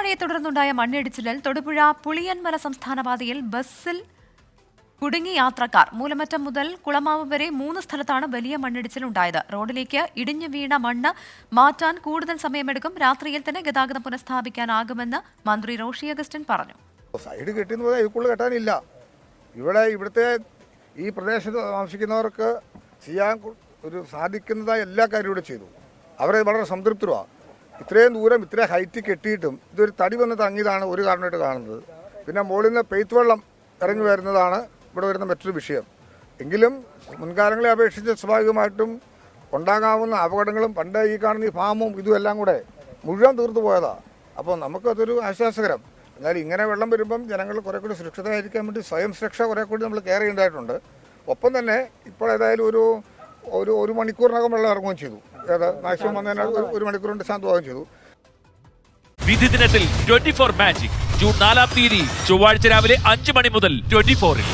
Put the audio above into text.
മഴയെ തുടർന്നുണ്ടായ മണ്ണിടിച്ചിലിൽ തൊടുപുഴ പുളിയൻമല സംസ്ഥാനപാതയിൽ ബസ്സിൽ കുടുങ്ങി യാത്രക്കാർ. മൂലമറ്റം മുതൽ കുളമാവ് വരെ 3 സ്ഥലത്താണ് വലിയ മണ്ണിടിച്ചിലുണ്ടായത്. റോഡിലേക്ക് ഇടിഞ്ഞു വീണ മണ്ണ് മാറ്റാൻ കൂടുതൽ സമയമെടുക്കും. രാത്രിയിൽ തന്നെ ഗതാഗതം പുനഃസ്ഥാപിക്കാനാകുമെന്ന് മന്ത്രി റോഷി അഗസ്റ്റിൻ പറഞ്ഞു. സൈഡ് കെട്ടുന്നത് ഇതിക്കുള്ളിൽ കെട്ടാനില്ല. ഇവിടുത്തെ ഈ പ്രദേശത്ത് താമസിക്കുന്നവർക്ക് ചെയ്യാൻ സാധിക്കുന്നതായ എല്ലാ കാര്യവും ഇവിടെ ചെയ്തു. അവരെ വളരെ സംതൃപ്തരുമാണ്. ഇത്രയും ദൂരം ഇത്ര ഹൈറ്റ് കെട്ടിയിട്ടും ഇതൊരു തടി വന്ന് തങ്ങിയതാണ് ഒരു കാരണമായിട്ട് കാണുന്നത്. പിന്നെ മുകളിൽ നിന്ന് പെയ്ത്ത് വെള്ളം ഇറങ്ങി വരുന്നതാണ് ഇവിടെ വരുന്ന മറ്റൊരു വിഷയം. എങ്കിലും മുൻകാലങ്ങളെ അപേക്ഷിച്ച് സ്വാഭാവികമായിട്ടും ഉണ്ടാകാവുന്ന അപകടങ്ങളും പണ്ട് ഈ കാണുന്ന ഈ ഫാമും ഇതുമെല്ലാം കൂടെ മുഴുവൻ തീർത്തു പോയതാണ്. അപ്പോൾ നമുക്കതൊരു ആശ്വാസകരം. എന്നാൽ ഇങ്ങനെ വെള്ളം വരുമ്പം ജനങ്ങൾ കുറേ കൂടി സുരക്ഷിതമായിരിക്കാൻ വേണ്ടി സ്വയം സുരക്ഷ കുറേ കൂടി നമ്മൾ കെയർ ചെയ്യേണ്ടതായിട്ടുണ്ട്. ഒപ്പം തന്നെ ഇപ്പോൾ ഏതായാലും ഒരു മണിക്കൂറിനകം വെള്ളം ഇറങ്ങുകയും ചെയ്തു. മാക്സിമം വന്നതിന് 1 മണിക്കൂർ കൊണ്ട് ശാന്തമാവുകയും ചെയ്തു. വിധി ദിനത്തിൽ 24 മാജിക് ജൂൺ 4 ചൊവ്വാഴ്ച രാവിലെ 5 മണി മുതൽ 24-ൽ.